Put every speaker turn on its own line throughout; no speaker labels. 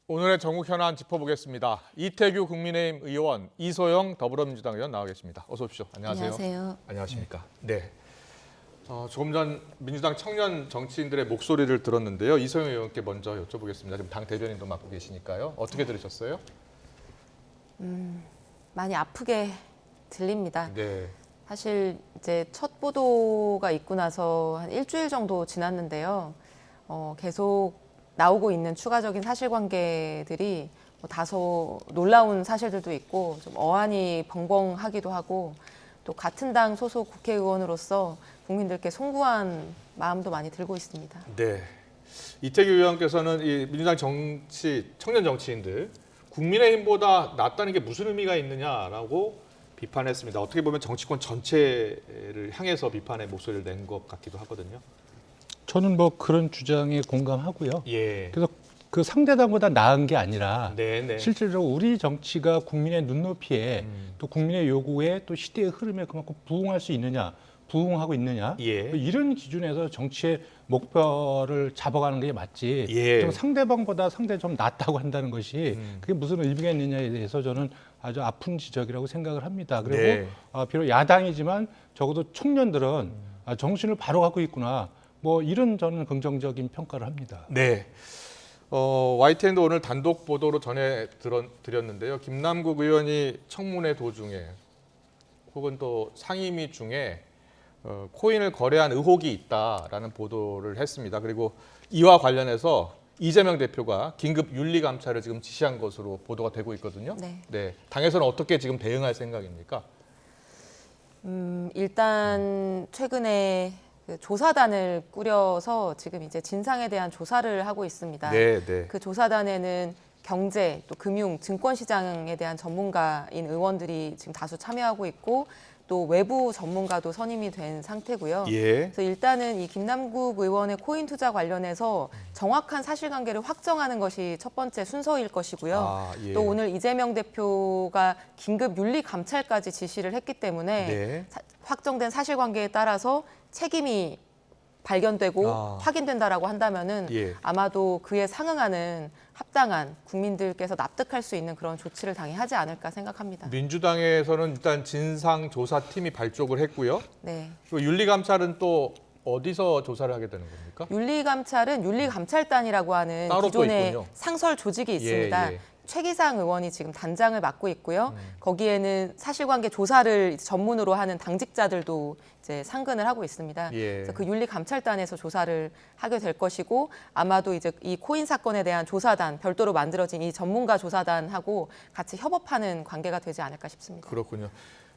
오늘의 전국 현안 짚어보겠습니다. 이태규 국민의힘 의원, 이소영 더불어민주당 의원 나와 계십니다. 어서 오십시오. 안녕하세요.
안녕하세요.
안녕하십니까. 네. 조금 전 민주당 청년 정치인들의 목소리를 들었는데요. 이소영 의원께 먼저 여쭤보겠습니다. 지금 당 대변인도 맡고 계시니까요. 어떻게 들으셨어요?
많이 아프게 들립니다.
네. 사실
이제 첫 보도가 있고 나서 한 일주일 정도 지났는데요. 계속 나오고 있는 추가적인 사실관계들이 다소 놀라운 사실들도 있고 좀 어안이 벙벙하기도 하고 또 같은 당 소속 국회의원으로서 국민들께 송구한 마음도 많이 들고 있습니다.
네. 이태규 의원께서는 이 민주당 청년 정치인들 국민의힘보다 낫다는 게 무슨 의미가 있느냐라고 비판했습니다. 어떻게 보면 정치권 전체를 향해서 비판의 목소리를 낸 것 같기도 하거든요.
저는 뭐 그런 주장에 공감하고요.
예.
그래서 그 상대당보다 나은 게 아니라
네네.
실질적으로 우리 정치가 국민의 눈높이에 또 국민의 요구에 또 시대의 흐름에 그만큼 부응할 수 있느냐, 부응하고 있느냐
예.
이런 기준에서 정치의 목표를 잡아가는 게 맞지.
예.
좀 상대방보다 상대 좀 낫다고 한다는 것이 그게 무슨 의미가 있느냐에 대해서 저는 아주 아픈 지적이라고 생각을 합니다. 그리고
네.
비록 야당이지만 적어도 청년들은 정신을 바로 갖고 있구나. 뭐 이런 저는 긍정적인 평가를 합니다.
네. YTN도 오늘 단독 보도로 전해드렸는데요. 김남국 의원이 청문회 도중에 혹은 또 상임위 중에 코인을 거래한 의혹이 있다라는 보도를 했습니다. 그리고 이와 관련해서 이재명 대표가 긴급 윤리감찰을 지금 지시한 것으로 보도가 되고 있거든요.
네.
당에서는 어떻게 지금 대응할 생각입니까?
일단 최근에 그 조사단을 꾸려서 지금 이제 진상에 대한 조사를 하고 있습니다.
네.
그 조사단에는 경제, 또 금융, 증권시장에 대한 전문가인 의원들이 지금 다수 참여하고 있고 또 외부 전문가도 선임이 된 상태고요.
예.
그래서 일단은 이 김남국 의원의 코인 투자 관련해서 정확한 사실관계를 확정하는 것이 첫 번째 순서일 것이고요.
예.
또 오늘 이재명 대표가 긴급 윤리 감찰까지 지시를 했기 때문에
네.
확정된 사실관계에 따라서 책임이 발견되고 확인된다라고 한다면은
예.
아마도 그에 상응하는 합당한 국민들께서 납득할 수 있는 그런 조치를 당연히 하지 않을까 생각합니다.
민주당에서는 일단 진상조사팀이 발족을 했고요.
네.
그리고 윤리감찰은 또 어디서 조사를 하게 되는 겁니까?
윤리감찰은 윤리감찰단이라고 하는
따로 또
기존의
있군요.
상설 조직이 있습니다.
예.
최기상 의원이 지금 단장을 맡고 있고요. 거기에는 사실관계 조사를 전문으로 하는 당직자들도 이제 상근을 하고 있습니다.
예.
그래서 그 윤리감찰단에서 조사를 하게 될 것이고 아마도 이제 이 코인 사건에 대한 조사단 별도로 만들어진 이 전문가 조사단하고 같이 협업하는 관계가 되지 않을까 싶습니다.
그렇군요.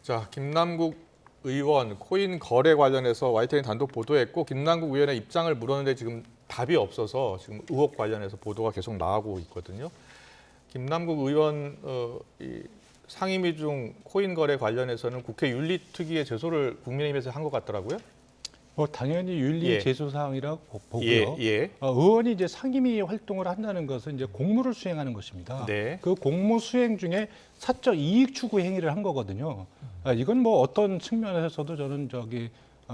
자, 김남국 의원 코인 거래 관련해서 YTN 단독 보도했고 김남국 의원의 입장을 물었는데 지금 답이 없어서 지금 의혹 관련해서 보도가 계속 나오고 있거든요. 김남국 의원 이 상임위 중 코인 거래 관련해서는 국회 윤리특위에 제소를 국민의힘에서 한 것 같더라고요.
당연히 윤리 제소 사항이라고 보고요.
예.
의원이 이제 상임위 활동을 한다는 것은 이제 공무를 수행하는 것입니다.
네.
그 공무 수행 중에 사적 이익 추구 행위를 한 거거든요. 이건 뭐 어떤 측면에서도 저는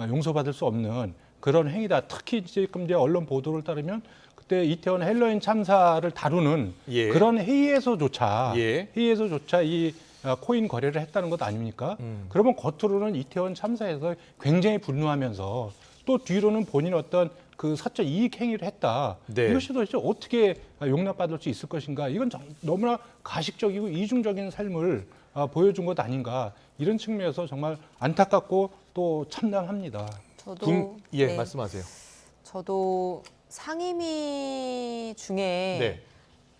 용서받을 수 없는 그런 행위다. 특히 지금 이제 언론 보도를 따르면 그때 이태원 헬로윈 참사를 다루는 그런 회의에서조차 이 코인 거래를 했다는 것 아닙니까? 그러면 겉으로는 이태원 참사에서 굉장히 분노하면서 또 뒤로는 본인 어떤 그 사적 이익 행위를 했다.
네.
이것이 도대체 어떻게 용납받을 수 있을 것인가? 이건 너무나 가식적이고 이중적인 삶을 보여준 것 아닌가? 이런 측면에서 정말 안타깝고 또 참담합니다.
저도
말씀하세요.
저도 상임위 중에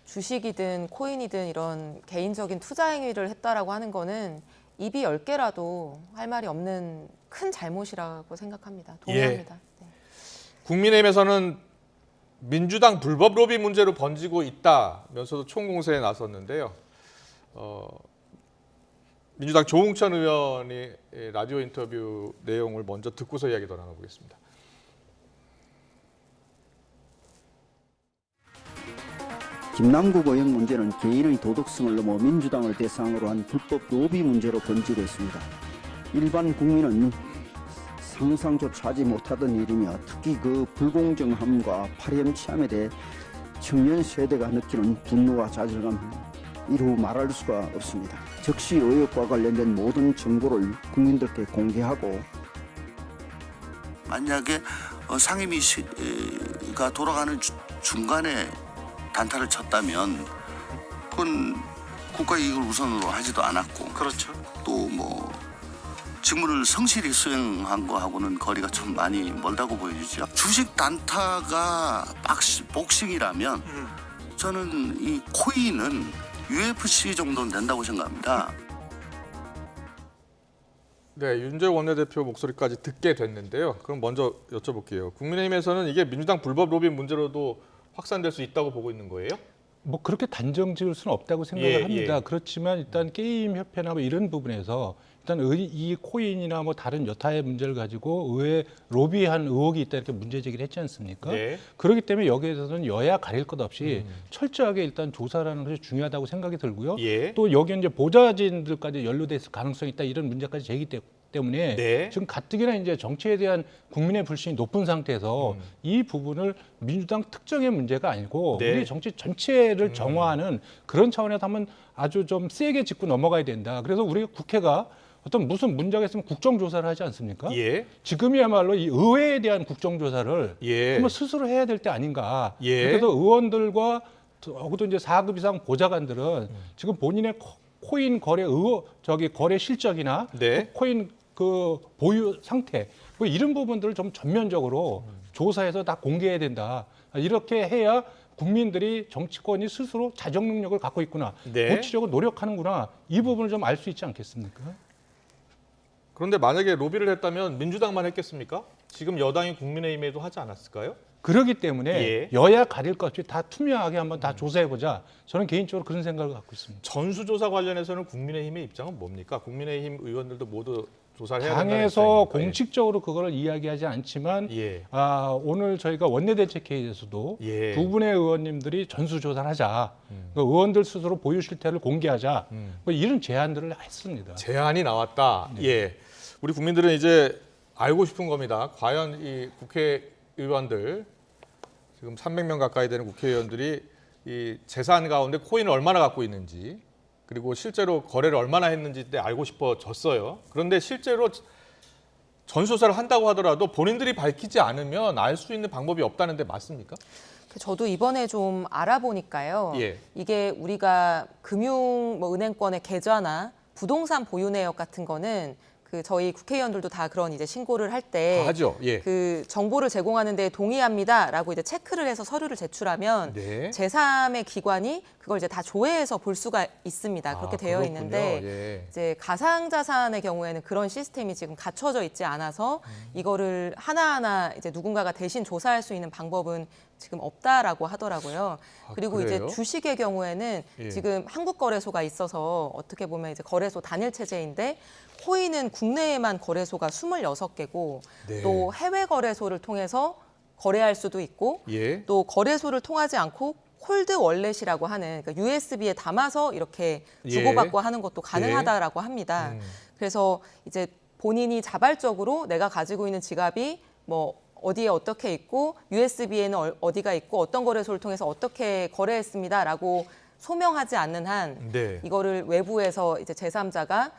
주식이든 코인이든 이런 개인적인 투자 행위를 했다라고 하는 거는 입이 10개라도 할 말이 없는 큰 잘못이라고 생각합니다. 동의합니다. 네.
국민의힘에서는 민주당 불법 로비 문제로 번지고 있다면서도 총공세에 나섰는데요. 민주당 조웅천 의원이 라디오 인터뷰 내용을 먼저 듣고서 이야기 더 나눠보겠습니다.
김남국 의원 문제는 개인의 도덕성을 넘어 민주당을 대상으로 한 불법 로비 문제로 번지고 있습니다. 일반 국민은 상상조차 하지 못하던 일이며 특히 그 불공정함과 파렴치함에 대해 청년 세대가 느끼는 분노와 좌절감 이루 말할 수가 없습니다. 적시 의혹과 관련된 모든 정보를 국민들께 공개하고
만약에 상임위가 돌아가는 중간에 단타를 쳤다면 그건 국가 이익을 우선으로 하지도 않았고
그렇죠.
또 뭐 직무를 성실히 수행한 거하고는 거리가 좀 많이 멀다고 보여지죠. 주식 단타가 복싱이라면 저는 이 코인은 UFC 정도는 된다고 생각합니다.
네, 윤재욱 원내대표 목소리까지 듣게 됐는데요. 그럼 먼저 여쭤볼게요. 국민의힘에서는 이게 민주당 불법 로비 문제로도 확산될 수 있다고 보고 있는 거예요?
뭐 그렇게 단정 지을 수는 없다고 생각을 합니다.
예.
그렇지만 일단 게임협회나 뭐 이런 부분에서 일단 이 코인이나 뭐 다른 여타의 문제를 가지고 의회 로비한 의혹이 있다 이렇게 문제 제기를 했지 않습니까?
네.
그렇기 때문에 여기에서는 여야 가릴 것 없이 철저하게 일단 조사라는 것이 중요하다고 생각이 들고요.
예.
또 여기 이제 보좌진들까지 연루됐을 가능성이 있다 이런 문제까지 제기됐 때문에
네.
지금 가뜩이나 이제 정치에 대한 국민의 불신이 높은 상태에서 이 부분을 민주당 특정의 문제가 아니고
네.
우리 정치 전체를 정화하는 그런 차원에서 한번 아주 좀 세게 짚고 넘어가야 된다. 그래서 우리 국회가 어떤 무슨 문제가 있으면 국정조사를 하지 않습니까?
예.
지금이야말로 이 의회에 대한 국정조사를
예.
한번 스스로 해야 될 때 아닌가.
예.
그래서 의원들과 적어도 이제 4급 이상 보좌관들은 지금 본인의 코인 거래 거래 실적이나
네.
코인 그 보유 상태 뭐 이런 부분들을 좀 전면적으로 조사해서 다 공개해야 된다. 이렇게 해야 국민들이 정치권이 스스로 자정 능력을 갖고 있구나.
네.
고치려고 노력하는구나. 이 부분을 좀 알 수 있지 않겠습니까?
그런데 만약에 로비를 했다면 민주당만 했겠습니까? 지금 여당이 국민의힘에도 하지 않았을까요?
그렇기 때문에
예.
여야 가릴 것 없이 다 투명하게 한번 다 조사해보자. 저는 개인적으로 그런 생각을 갖고 있습니다.
전수조사 관련해서는 국민의힘의 입장은 뭡니까? 국민의힘 의원들도 모두 조사를 해야 된다는
당에서
입장입니까?
공식적으로 그걸 이야기하지 않지만
예.
오늘 저희가 원내대책회의에서도
예.
두 분의 의원님들이 전수조사를 하자. 그 의원들 스스로 보유 실태를 공개하자. 뭐 이런 제안들을 했습니다.
제안이 나왔다. 예. 우리 국민들은 이제 알고 싶은 겁니다. 과연 이 국회의원들 지금 300명 가까이 되는 국회의원들이 이 재산 가운데 코인을 얼마나 갖고 있는지 그리고 실제로 거래를 얼마나 했는지 때 알고 싶어졌어요. 그런데 실제로 전수조사를 한다고 하더라도 본인들이 밝히지 않으면 알 수 있는 방법이 없다는데 맞습니까?
저도 이번에 좀 알아보니까요.
예.
이게 우리가 은행권의 계좌나 부동산 보유 내역 같은 거는 그 저희 국회의원들도 다 그런 이제 신고를 할 때
다 하죠. 예.
그 정보를 제공하는 데 동의합니다라고 이제 체크를 해서 서류를 제출하면
네.
제3의 기관이 그걸 이제 다 조회해서 볼 수가 있습니다. 그렇게 되어
그렇군요.
있는데
예.
이제 가상자산의 경우에는 그런 시스템이 지금 갖춰져 있지 않아서 이거를 하나하나 이제 누군가가 대신 조사할 수 있는 방법은 지금 없다라고 하더라고요. 그리고
그래요?
이제 주식의 경우에는
예.
지금 한국거래소가 있어서 어떻게 보면 이제 거래소 단일 체제인데 코인은 국내에만 거래소가 26개고
네.
또 해외 거래소를 통해서 거래할 수도 있고
예.
또 거래소를 통하지 않고 콜드 월렛이라고 하는 그러니까 USB에 담아서 이렇게 주고받고 하는 것도 가능하다라고 합니다. 그래서 이제 본인이 자발적으로 내가 가지고 있는 지갑이 뭐 어디에 어떻게 있고 USB에는 어디가 있고 어떤 거래소를 통해서 어떻게 거래했습니다라고 소명하지 않는 한
네.
이거를 외부에서 이제 제3자가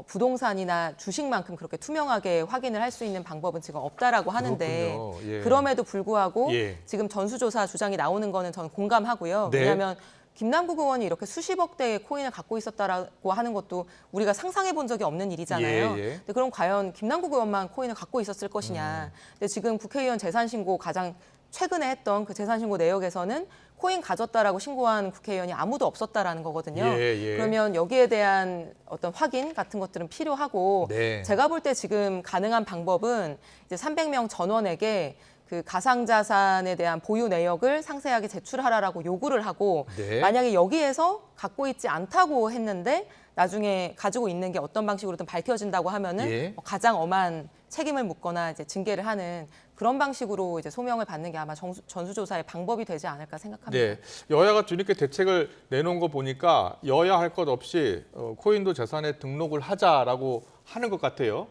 부동산이나 주식만큼 그렇게 투명하게 확인을 할 수 있는 방법은 지금 없다라고 하는데
그렇군요. 예.
그럼에도 불구하고
예.
지금 전수조사 주장이 나오는 거는 저는 공감하고요.
네.
왜냐하면 김남국 의원이 이렇게 수십억 대의 코인을 갖고 있었다라고 하는 것도 우리가 상상해 본 적이 없는 일이잖아요.
예, 예.
근데 그럼 과연 김남국 의원만 코인을 갖고 있었을 것이냐. 근데 지금 국회의원 재산신고 가장 최근에 했던 그 재산신고 내역에서는 코인 가졌다라고 신고한 국회의원이 아무도 없었다라는 거거든요.
예, 예.
그러면 여기에 대한 어떤 확인 같은 것들은 필요하고
네.
제가 볼 때 지금 가능한 방법은 이제 300명 전원에게 그 가상자산에 대한 보유 내역을 상세하게 제출하라라고 요구를 하고
네.
만약에 여기에서 갖고 있지 않다고 했는데 나중에 가지고 있는 게 어떤 방식으로든 밝혀진다고 하면은
예.
가장 엄한 책임을 묻거나 이제 징계를 하는 그런 방식으로 이제 소명을 받는 게 아마 전수조사의 방법이 되지 않을까 생각합니다.
네, 여야가 뒤늦게 대책을 내놓은 거 보니까 여야 할 것 없이 코인도 재산에 등록을 하자라고 하는 것 같아요.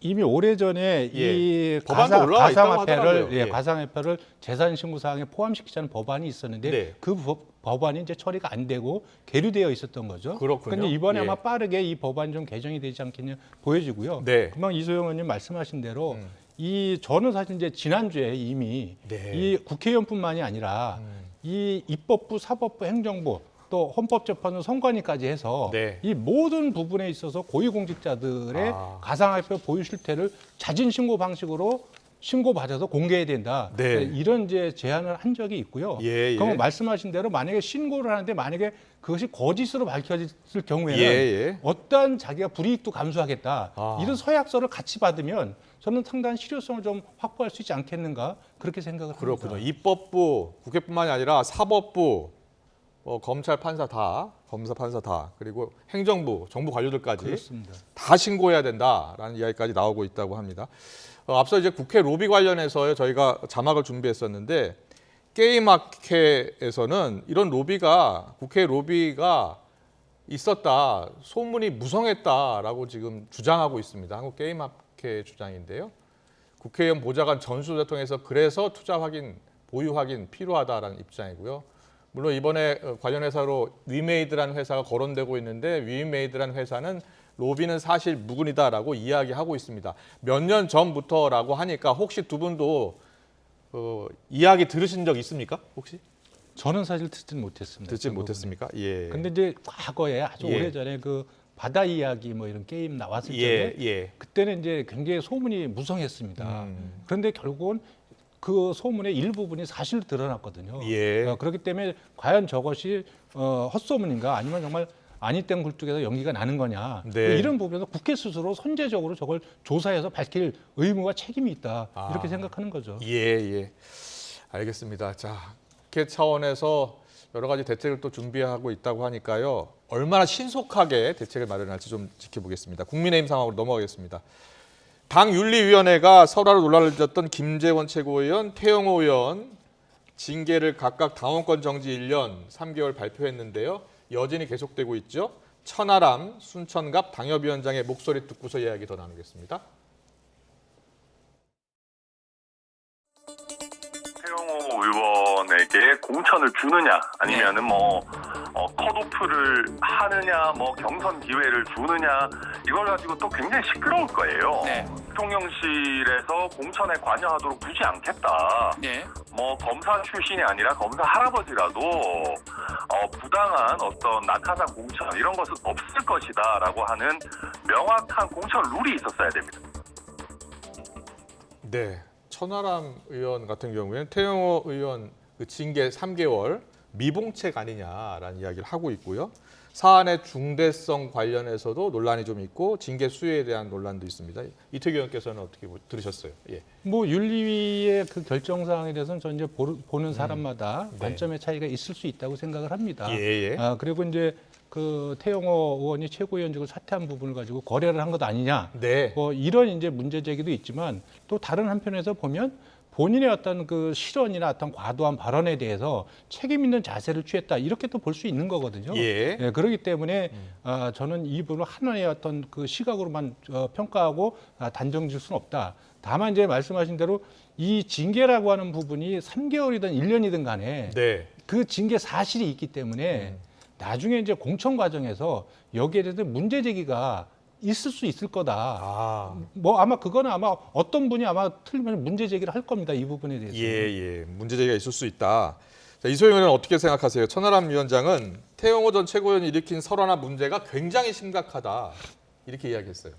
이미 오래전에
예.
이
법안도 올라와 있다고
가상화폐를
하더라고요. 예.
가상화폐를 재산신고사항에 포함시키자는 법안이 있었는데
네.
그 법안이 이제 처리가 안 되고 계류되어 있었던 거죠.
그렇군요.
근데 이번에
예.
아마 빠르게 이 법안이 좀 개정이 되지 않겠냐 보여지고요.
네.
금방 이소영 의원님 말씀하신 대로 저는 사실 이제 지난주에 이미
네.
이 국회의원뿐만이 아니라 이 입법부, 사법부, 행정부 또 헌법재판소 선관위까지 해서
네.
이 모든 부분에 있어서 고위공직자들의 가상화폐 보유 실태를 자진 신고 방식으로 신고받아서 공개해야 된다.
네.
이런 이제 제안을 한 적이 있고요.
예, 예.
그럼 말씀하신 대로 만약에 신고를 하는데 만약에 그것이 거짓으로 밝혀졌을 경우에는
예, 예.
어떠한 자기가 불이익도 감수하겠다.
아.
이런 서약서를 같이 받으면 저는 상당한 실효성을 좀 확보할 수 있지 않겠는가 그렇게 생각을
그렇군요.
합니다.
입법부, 국회뿐만이 아니라 사법부, 검찰, 판사 다, 검사, 판사 다, 그리고 행정부, 정부 관료들까지
그렇습니다.
다 신고해야 된다라는 이야기까지 나오고 있다고 합니다. 앞서 이제 국회 로비 관련해서 저희가 자막을 준비했었는데 게임학회에서는 이런 로비가 국회 로비가 있었다, 소문이 무성했다라고 지금 주장하고 있습니다. 한국게임학회 주장인데요. 국회의원 보좌관 전수조사 통해서 그래서 투자 확인, 보유 확인 필요하다라는 입장이고요. 물론 이번에 관련 회사로 위메이드라는 회사가 거론되고 있는데 위메이드라는 회사는 로비는 사실 무근이다라고 이야기하고 있습니다. 몇 년 전부터라고 하니까 혹시 두 분도 이야기 들으신 적 있습니까? 혹시?
저는 사실 듣지는 못했습니다.
듣지
그
못했습니까? 예.
근데 이제 과거에 아주
예.
오래전에 그 바다 이야기 뭐 이런 게임 나왔을
예,
때
예.
그때는 이제 굉장히 소문이 무성했습니다. 그런데 결국은 그 소문의 일부분이 사실로 드러났거든요.
예.
그렇기 때문에 과연 저것이 헛소문인가 아니면 정말 아니땡 굴뚝에서 연기가 나는 거냐.
네.
이런 부분에서 국회 스스로 선제적으로 저걸 조사해서 밝힐 의무와 책임이 있다. 이렇게 생각하는 거죠.
예, 예. 알겠습니다. 자, 국회 차원에서 여러 가지 대책을 또 준비하고 있다고 하니까요. 얼마나 신속하게 대책을 마련할지 좀 지켜보겠습니다. 국민의힘 상황으로 넘어가겠습니다. 당 윤리위원회가 설화로 논란을 빚었던 김재원 최고위원, 태영호 의원 징계를 각각 당원권 정지 1년 3개월 발표했는데요. 여진이 계속되고 있죠. 천하람, 순천갑 당협위원장의 목소리 듣고서 이야기 더 나누겠습니다.
태영호 의원에게 공천을 주느냐 아니면은 컷오프를 하느냐 경선 기회를 주느냐 이걸 가지고 또 굉장히 시끄러울 거예요.
네.
대통령실에서 공천에 관여하도록 두지 않겠다.
네.
검사 출신이 아니라 검사 할아버지라도 부당한 어떤 낙하산 공천 이런 것은 없을 것이다라고 하는 명확한 공천 룰이 있었어야 됩니다.
네, 천하람 의원 같은 경우에는 태영호 의원 그 징계 3개월 미봉책 아니냐라는 이야기를 하고 있고요. 사안의 중대성 관련해서도 논란이 좀 있고 징계 수위에 대한 논란도 있습니다. 이태규 의원께서는 어떻게 들으셨어요? 예.
윤리위의 그 결정 사항에 대해서는 전 이제 보는 사람마다
네.
관점의 차이가 있을 수 있다고 생각을 합니다.
예, 예.
그리고 이제 그 태영호 의원이 최고위원직을 사퇴한 부분을 가지고 거래를 한 것 아니냐.
네.
이런 이제 문제 제기도 있지만 또 다른 한편에서 보면 본인의 어떤 그 실언이나 어떤 과도한 발언에 대해서 책임 있는 자세를 취했다 이렇게 또 볼 수 있는 거거든요.
예.
그렇기 때문에 저는 이 부분을 하나의 어떤 그 시각으로만 평가하고 단정 지을 수는 없다. 다만 이제 말씀하신 대로 이 징계라고 하는 부분이 3개월이든 1년이든 간에
네.
그 징계 사실이 있기 때문에 나중에 이제 공천 과정에서 여기에 대해서 문제 제기가 있을 수 있을 거다. 아마 그거는 아마 어떤 분이 아마 틀리면 문제 제기를 할 겁니다. 이 부분에 대해서.
예. 문제 제기가 있을 수 있다. 자, 이소영 의원은 어떻게 생각하세요? 천하람 위원장은 태영호 전 최고위원이 일으킨 설화나 문제가 굉장히 심각하다. 이렇게 이야기했어요.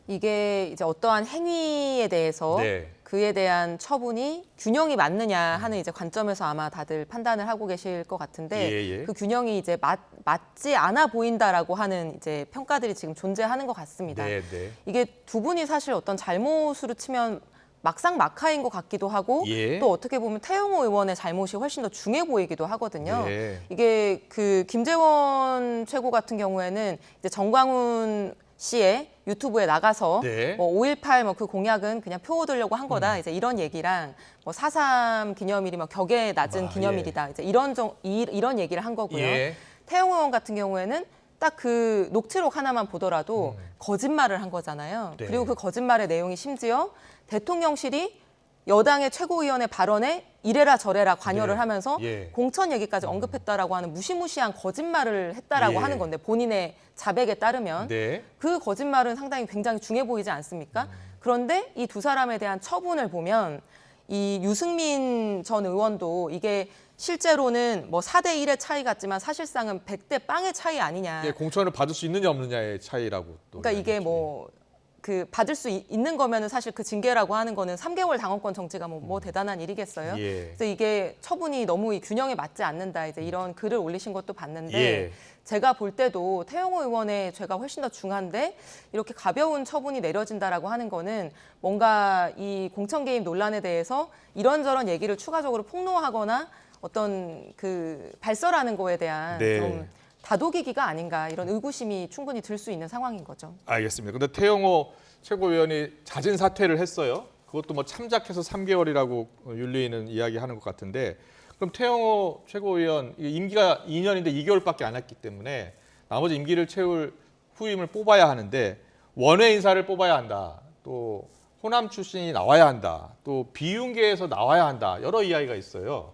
이게 이제 어떠한 행위에 대해서
네.
그에 대한 처분이 균형이 맞느냐 하는 이제 관점에서 아마 다들 판단을 하고 계실 것 같은데
예.
그 균형이 이제 맞지 않아 보인다라고 하는 이제 평가들이 지금 존재하는 것 같습니다.
네.
이게 두 분이 사실 어떤 잘못으로 치면 막상 막하인 것 같기도 하고
예.
또 어떻게 보면 태영호 의원의 잘못이 훨씬 더 중해 보이기도 하거든요.
네.
이게 그 김재원 최고 같은 경우에는 이제 정광훈 씨의 유튜브에 나가서
네.
5.18 그 공약은 그냥 표 얻으려고 한 거다. 이제 이런 얘기랑 4.3 기념일이 격에 낮은 기념일이다. 이제 이런 얘기를 한 거고요.
예.
태영호 의원 같은 경우에는 딱 그 녹취록 하나만 보더라도 거짓말을 한 거잖아요.
네.
그리고 그 거짓말의 내용이 심지어 대통령실이 여당의 최고위원의 발언에 이래라 저래라 관여를
네.
하면서
예.
공천 얘기까지 언급했다라고 하는 무시무시한 거짓말을 했다라고
예.
하는 건데 본인의 자백에 따르면
네.
그 거짓말은 상당히 굉장히 중해 보이지 않습니까? 그런데 이 두 사람에 대한 처분을 보면 이 유승민 전 의원도 이게 실제로는 뭐 4대 1의 차이 같지만 사실상은 100대 0의 차이 아니냐.
이게 공천을 받을 수 있느냐 없느냐의 차이라고 또.
그러니까 이게
이야기했죠.
뭐 그 받을 수 있는 거면은 사실 그 징계라고 하는 거는 3개월 당원권 정지가 뭐 대단한 일이겠어요.
예.
그래서 이게 처분이 너무 이 균형에 맞지 않는다. 이제 이런 글을 올리신 것도 봤는데
예.
제가 볼 때도 태영호 의원의 죄가 훨씬 더 중한데 이렇게 가벼운 처분이 내려진다라고 하는 거는 뭔가 이 공천 개입 논란에 대해서 이런저런 얘기를 추가적으로 폭로하거나 어떤 그 발설하는 거에 대한
네.
좀 다독이기가 아닌가 이런 의구심이 충분히 들 수 있는 상황인 거죠.
알겠습니다. 근데 태영호 최고위원이 잦은 사퇴를 했어요. 그것도 뭐 참작해서 3개월이라고 윤리위는 이야기하는 것 같은데 그럼 태영호 최고위원 임기가 2년인데 2개월밖에 안 했기 때문에 나머지 임기를 채울 후임을 뽑아야 하는데 원외 인사를 뽑아야 한다. 또 호남 출신이 나와야 한다. 또 비윤계에서 나와야 한다. 여러 이야기가 있어요.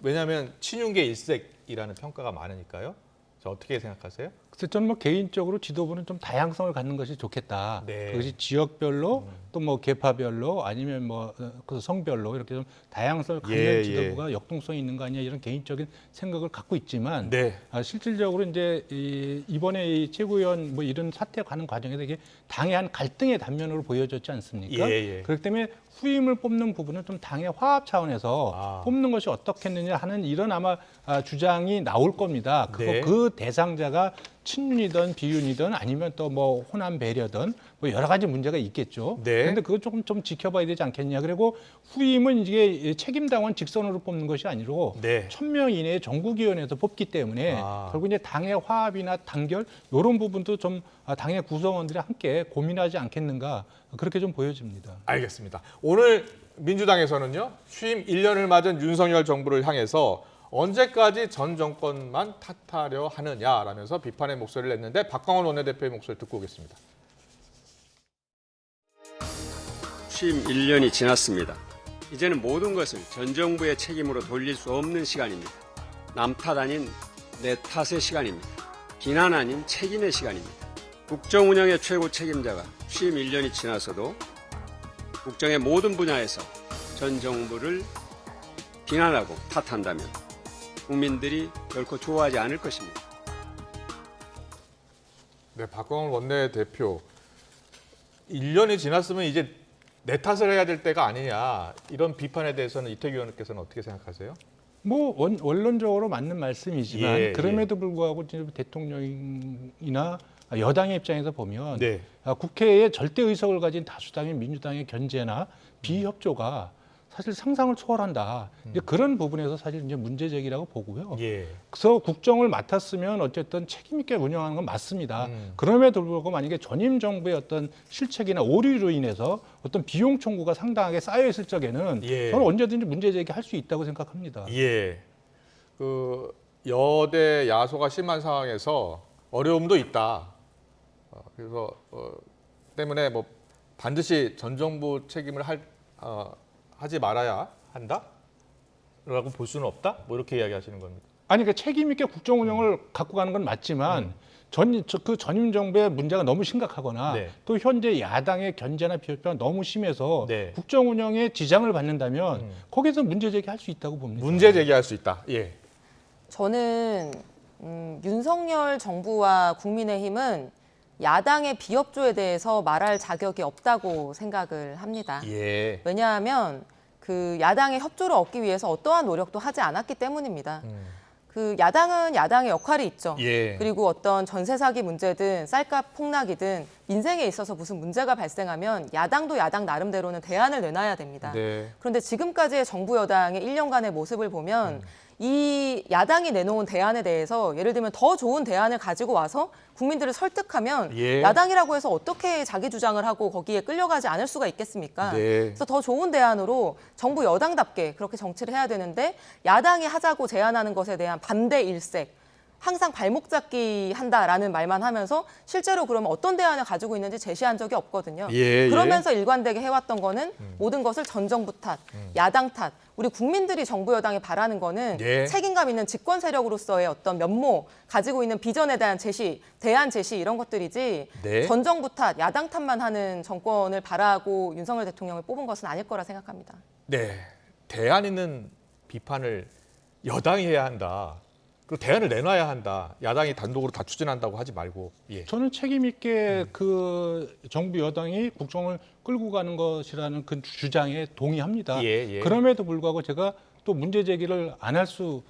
왜냐하면 친윤계 일색이라는 평가가 많으니까요. 자, 어떻게 생각하세요?
그래서 저는 뭐 개인적으로 지도부는 좀 다양성을 갖는 것이 좋겠다.
네.
그것이 지역별로 또 뭐 계파별로 아니면 뭐 그 성별로 이렇게 좀 다양성을 갖는
예,
지도부가 역동성이 있는 거 아니냐 이런 개인적인 생각을 갖고 있지만
네.
실질적으로 이제 이번에 이 최고위원 뭐 이런 사태 가는 과정에서 이게 당의 한 갈등의 단면으로 보여졌지 않습니까?
예, 예.
그렇기 때문에 후임을 뽑는 부분은 좀 당의 화합 차원에서 뽑는 것이 어떻겠느냐 하는 이런 아마 주장이 나올 겁니다.
네.
그 대상자가 친윤이든 비윤이든 아니면 또 뭐 호남 배려든 뭐 여러 가지 문제가 있겠죠.
네.
그런데 그거 조금 좀 지켜봐야 되지 않겠냐. 그리고 후임은 이게 책임당원 직선으로 뽑는 것이 아니고
네.
1000명 이내의 전국위원회에서 뽑기 때문에 결국 이제 당의 화합이나 단결 이런 부분도 좀 당의 구성원들이 함께 고민하지 않겠는가 그렇게 좀 보여집니다.
알겠습니다. 오늘 민주당에서는요. 취임 1년을 맞은 윤석열 정부를 향해서 언제까지 전 정권만 탓하려 하느냐라면서 비판의 목소리를 냈는데 박광원 원내대표의 목소리 듣고 오겠습니다.
취임 1년이 지났습니다. 이제는 모든 것을 전 정부의 책임으로 돌릴 수 없는 시간입니다. 남 탓 아닌 내 탓의 시간입니다. 비난 아닌 책임의 시간입니다. 국정 운영의 최고 책임자가 취임 1년이 지나서도 국정의 모든 분야에서 전 정부를 비난하고 탓한다면 국민들이 결코 좋아하지 않을 것입니다.
네, 박광원 원내대표 1년이 지났으면 이제 내 탓을 해야 될 때가 아니냐 이런 비판에 대해서는 이태규 의원께서는 어떻게 생각하세요?
뭐 원론적으로 맞는 말씀이지만
예,
그럼에도 불구하고 지금 대통령이나 여당의 입장에서 보면
네.
국회에 절대 의석을 가진 다수당인 민주당의 견제나 비협조가 사실 상상을 초월한다. 이제 그런 부분에서 사실 이제 문제 제기라고 보고요.
예.
그래서 국정을 맡았으면 어쨌든 책임 있게 운영하는 건 맞습니다. 그럼에도 불구하고 만약에 전임 정부의 어떤 실책이나 오류로 인해서 어떤 비용 청구가 상당하게 쌓여 있을 적에는
예.
저는 언제든지 문제 제기할 수 있다고 생각합니다.
예. 그 여대 야소가 심한 상황에서 어려움도 있다. 그래서 때문에 뭐 반드시 전 정부 책임을 하지 말아야 한다라고 볼 수는 없다. 뭐 이렇게 이야기하시는 겁니다.
아니 그 책임 있게 국정 운영을 갖고 가는 건 맞지만 그 전임 정부의 문제가 너무 심각하거나
네.
또 현재 야당의 견제나 비협조가 너무 심해서
네.
국정 운영에 지장을 받는다면 거기서 문제 제기할 수 있다고 봅니다.
문제 제기할 수 있다. 예.
저는 윤석열 정부와 국민의힘은 야당의 비협조에 대해서 말할 자격이 없다고 생각을 합니다.
예.
왜냐하면 그 야당의 협조를 얻기 위해서 어떠한 노력도 하지 않았기 때문입니다. 그 야당은 야당의 역할이 있죠.
예.
그리고 어떤 전세 사기 문제든 쌀값 폭락이든 민생에 있어서 무슨 문제가 발생하면 야당도 야당 나름대로는 대안을 내놔야 됩니다.
네.
그런데 지금까지의 정부 여당의 1년간의 모습을 보면 이 야당이 내놓은 대안에 대해서 예를 들면 더 좋은 대안을 가지고 와서 국민들을 설득하면
예.
야당이라고 해서 어떻게 자기 주장을 하고 거기에 끌려가지 않을 수가 있겠습니까?
네.
그래서 더 좋은 대안으로 정부 여당답게 그렇게 정치를 해야 되는데 야당이 하자고 제안하는 것에 대한 반대 일색 항상 발목 잡기 한다라는 말만 하면서 실제로 그러면 어떤 대안을 가지고 있는지 제시한 적이 없거든요. 그러면서 일관되게 해왔던 거는 모든 것을 전 정부 탓, 야당 탓, 우리 국민들이 정부 여당이 바라는 거는 책임감 있는 집권 세력으로서의 어떤 면모, 가지고 있는 비전에 대한 제시, 대안 제시 이런 것들이지 전 정부 탓, 야당 탓만 하는 정권을 바라고 윤석열 대통령을 뽑은 것은 아닐 거라 생각합니다.
네, 대안 있는 비판을 여당이 해야 한다. 그리고 대안을 내놔야 한다. 야당이 단독으로 다 추진한다고 하지 말고. 예.
저는 책임 있게 그 정부 여당이 국정을 끌고 가는 것이라는 그 주장에 동의합니다. 그럼에도 불구하고 제가 또 문제 제기를 안 할 수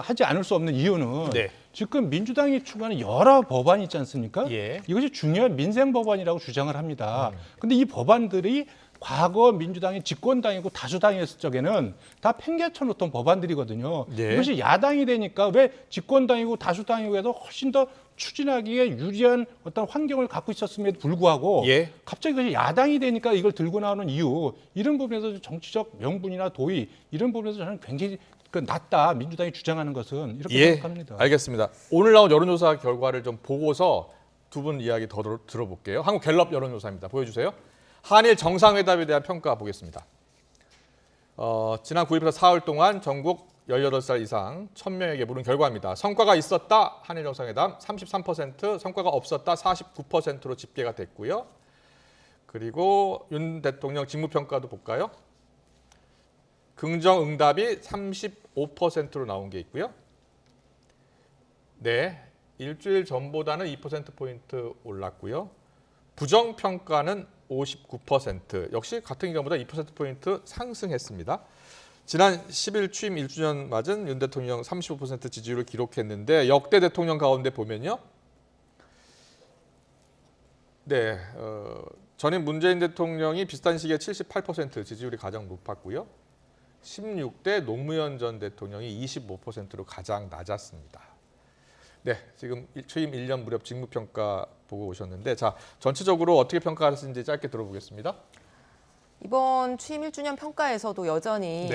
하지 않을 수 없는 이유는 지금 민주당이 추구하는 여러 법안이 있지 않습니까? 이것이 중요한 민생 법안이라고 주장을 합니다. 근데 이 법안들이 과거 민주당이 집권당이고 다수당이었을 적에는 다 팽개쳐놓던 법안들이거든요. 이것이 야당이 되니까 왜 집권당이고 다수당이고 해도 훨씬 더 추진하기에 유리한 어떤 환경을 갖고 있었음에도 불구하고 갑자기 그것이 야당이 되니까 이걸 들고 나오는 이유, 이런 부분에서 정치적 명분이나 도의, 이런 부분에서 저는 굉장히 낮다, 민주당이 주장하는 것은, 이렇게 생각합니다.
알겠습니다. 오늘 나온 여론조사 결과를 좀 보고서 두 분 이야기 더 들어볼게요. 한국갤럽 여론조사입니다. 보여주세요. 한일 정상회담에 대한 평가 보겠습니다. 지난 9일부터 4월 동안 전국 18살 이상 1000명에게 물은 결과입니다. 성과가 있었다, 한일 정상회담 33%, 성과가 없었다 49%로 집계가 됐고요. 그리고 윤 대통령 직무평가도 볼까요? 긍정 응답이 35%로 나온 게 있고요. 네, 일주일 전보다는 2%포인트 올랐고요. 부정평가는 59%, 역시 같은 기간보다 2%포인트 상승했습니다. 지난 10일 취임 1주년 맞은 윤 대통령 35% 지지율을 기록했는데 역대 대통령 가운데 보면요. 네, 전임 문재인 대통령이 비슷한 시기에 78% 지지율이 가장 높았고요. 16대 노무현 전 대통령이 25%로 가장 낮았습니다. 네, 지금 취임 1년 무렵 직무평가 보고 오셨는데, 자, 전체적으로 어떻게 평가하셨는지 짧게 들어보겠습니다.
이번 취임 1주년 평가에서도 여전히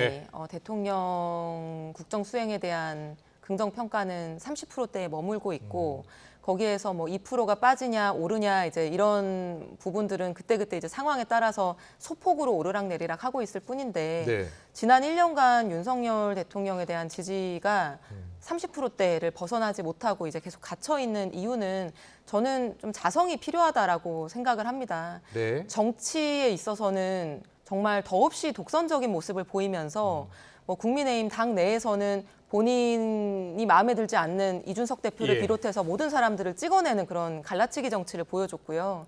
대통령 국정 수행에 대한 긍정 평가는 30%대에 머물고 있고 거기에서 뭐 2%가 빠지냐 오르냐 이제 이런 부분들은 그때그때 이제 상황에 따라서 소폭으로 오르락내리락 하고 있을 뿐인데 지난 1년간 윤석열 대통령에 대한 지지가 30%대를 벗어나지 못하고 이제 계속 갇혀 있는 이유는 저는 좀 자성이 필요하다라고 생각을 합니다. 정치에 있어서는 정말 더없이 독선적인 모습을 보이면서 뭐 국민의힘 당 내에서는 본인이 마음에 들지 않는 이준석 대표를 비롯해서 모든 사람들을 찍어내는 그런 갈라치기 정치를 보여줬고요.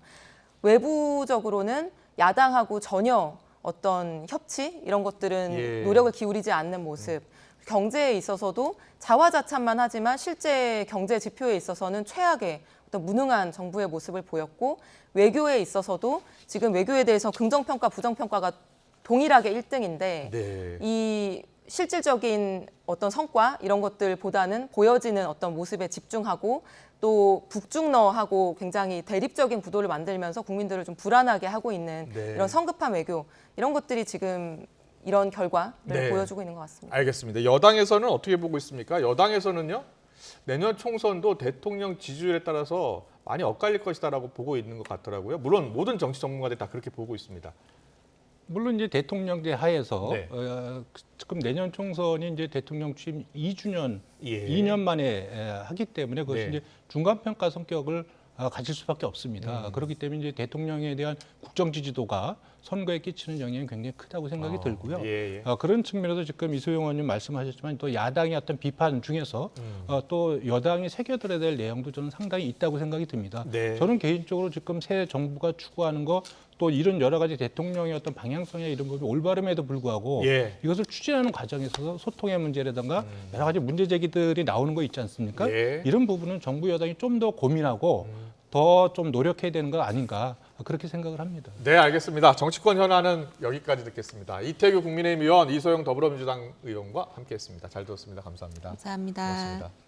외부적으로는 야당하고 전혀 어떤 협치 이런 것들은 노력을 기울이지 않는 모습. 경제에 있어서도 자화자찬만 하지만 실제 경제 지표에 있어서는 최악의 어떤 무능한 정부의 모습을 보였고 외교에 있어서도 지금 외교에 대해서 긍정평가, 부정평가가 동일하게 1등인데 이 실질적인 어떤 성과 이런 것들보다는 보여지는 어떤 모습에 집중하고 또 북중러하고 굉장히 대립적인 구도를 만들면서 국민들을 좀 불안하게 하고 있는 이런 성급한 외교 이런 것들이 지금 이런 결과를 보여주고 있는 것 같습니다.
알겠습니다. 여당에서는 어떻게 보고 있습니까? 여당에서는요. 내년 총선도 대통령 지지율에 따라서 많이 엇갈릴 것이다라고 보고 있는 것 같더라고요. 물론 모든 정치 전문가들이 다 그렇게 보고 있습니다.
물론 이제 대통령제 하에서 지금 내년 총선이 이제 대통령 취임 2주년, 2년 만에 하기 때문에 그것이 이제 중간 평가 성격을 가질 수밖에 없습니다. 그렇기 때문에 이제 대통령에 대한 국정 지지도가 선거에 끼치는 영향이 굉장히 크다고 생각이 들고요. 그런 측면에서 지금 이소영 의원님 말씀하셨지만 또 야당의 어떤 비판 중에서 또 여당이 새겨들어야 될 내용도 저는 상당히 있다고 생각이 듭니다. 저는 개인적으로 지금 새 정부가 추구하는 거 또 이런 여러 가지 대통령의 어떤 방향성이나 이런 부분이 올바름에도 불구하고 이것을 추진하는 과정에 있어서 소통의 문제라든가 여러 가지 문제 제기들이 나오는 거 있지 않습니까? 이런 부분은 정부 여당이 좀 더 고민하고 더 좀 노력해야 되는 거 아닌가 그렇게 생각을 합니다.
네, 알겠습니다. 정치권 현안은 여기까지 듣겠습니다. 이태규 국민의힘 의원, 이소영 더불어민주당 의원과 함께했습니다. 잘 들었습니다. 감사합니다.
감사합니다.
고맙습니다.